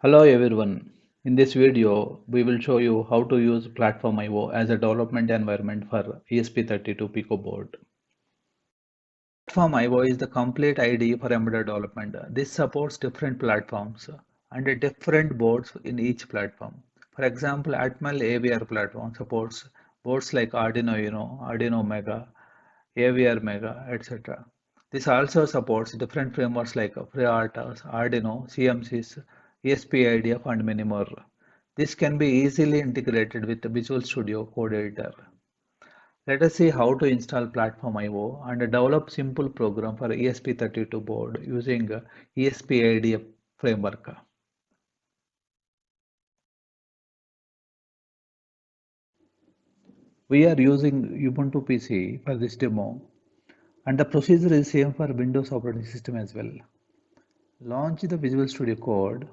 Hello everyone. In this video, we will show you how to use Platform IO as a development environment for ESP32 Pico board. Platform IO is the complete IDE for embedded development. This supports different platforms and different boards in each platform. For example, Atmel AVR platform supports boards like Arduino Uno, Arduino Mega, AVR Mega, etc. This also supports different frameworks like FreeRTOS, Arduino, CMSIS, ESP-IDF, and many more. This can be easily integrated with the Visual Studio Code Editor. Let us see how to install Platform IO and develop simple program for ESP32 board using ESP-IDF framework. We are using Ubuntu PC for this demo, and the procedure is same for Windows operating system as well. Launch the Visual Studio Code.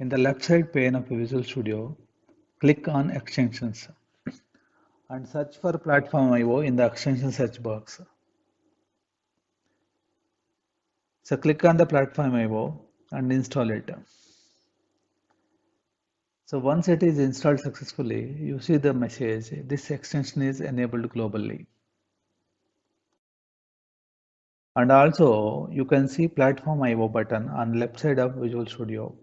In the left side pane of Visual Studio, click on Extensions and search for Platform IO in the extension search box. So click on the Platform IO and install it. So once it is installed successfully, you see the message, this extension is enabled globally. And also you can see Platform IO button on left side of Visual Studio.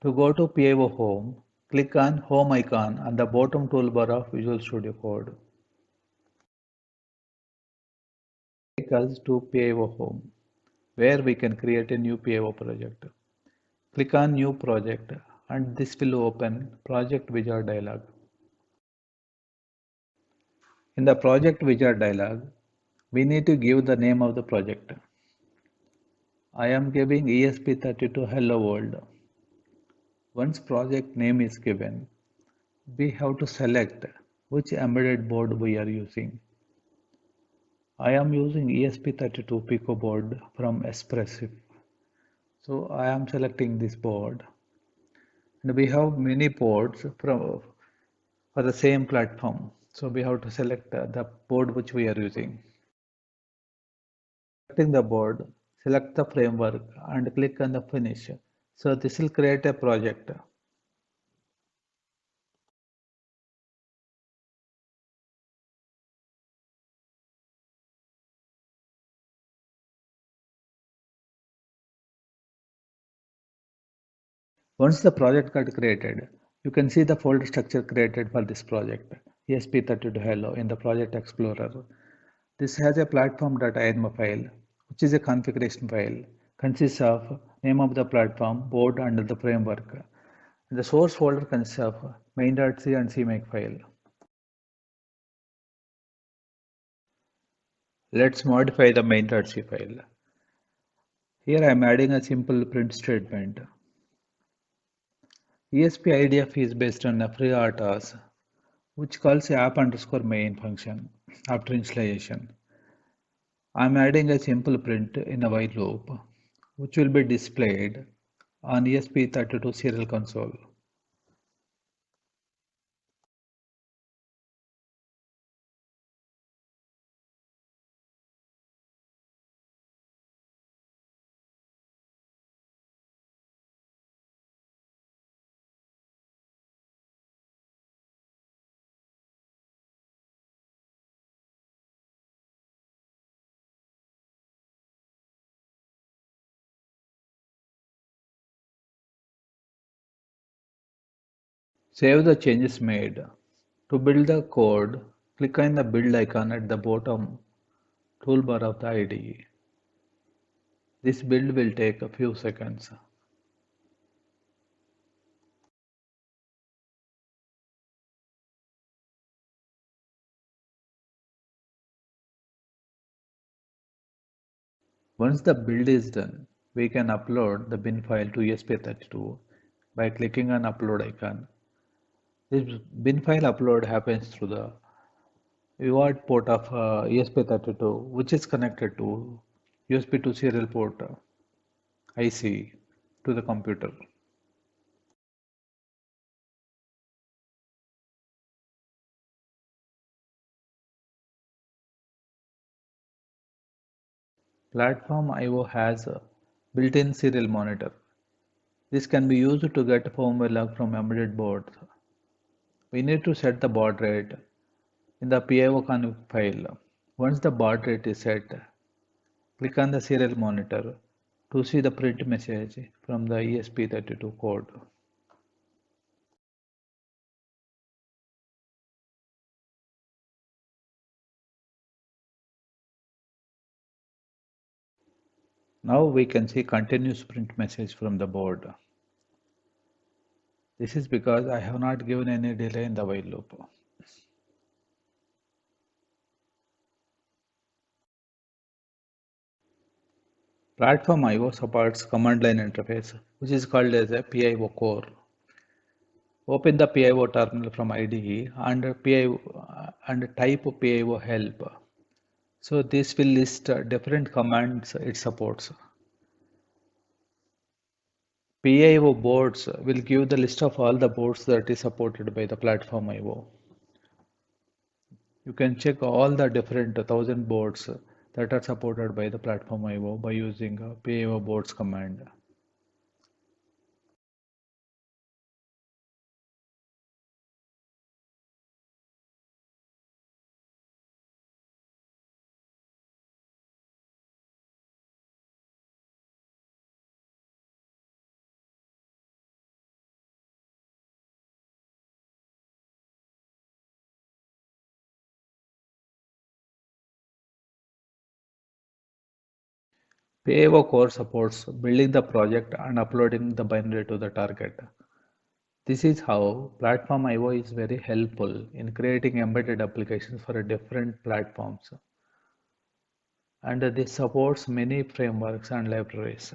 To go to PIO Home, click on Home icon on the bottom toolbar of Visual Studio Code. Take us to PIO Home, where we can create a new PIO project. Click on New Project and this will open Project Wizard dialog. In the Project Wizard dialog, we need to give the name of the project. I am giving ESP32 Hello World. Once project name is given, we have to select which embedded board we are using. I am using ESP32 Pico board from Espressif. So I am selecting this board. And we have many boards for the same platform. So we have to select the board which we are using. Selecting the board, select the framework and click on the finish. So this will create a project. Once the project got created, you can see the folder structure created for this project, ESP32 Hello in the Project Explorer. This has a platform.inmo file, which is a configuration file, consists of name of the platform, board and the framework. The source folder consists of main.c and cmake file. Let's modify the main.c file. Here I am adding a simple print statement. ESP-IDF is based on a FreeRTOS, which calls app underscore main function after initialization. I am adding a simple print in a while loop, which will be displayed on ESP32 serial console. Save the changes made. To build the code, click on the build icon at the bottom toolbar of the IDE. This build will take a few seconds. Once the build is done, we can upload the bin file to ESP32 by clicking on upload icon. This bin file upload happens through the UART port of ESP32, which is connected to USB to serial port IC to the computer. Platform IO has a built-in serial monitor. This can be used to get firmware lock from embedded boards. We need to set the baud rate in the PIO-config file. Once the baud rate is set, click on the serial monitor to see the print message from the ESP32 code. Now we can see continuous print message from the board. This is because I have not given any delay in the while loop. Platform IO supports command line interface, which is called as a PIO core. Open the PIO terminal from IDE and type PIO help. So this will list different commands it supports. PIO boards will give the list of all the boards that is supported by the platform IO. You can check all the different 1000 boards that are supported by the platform IO by using PIO boards command. PIO core supports building the project and uploading the binary to the target. This is how Platform IO is very helpful in creating embedded applications for different platforms, and this supports many frameworks and libraries.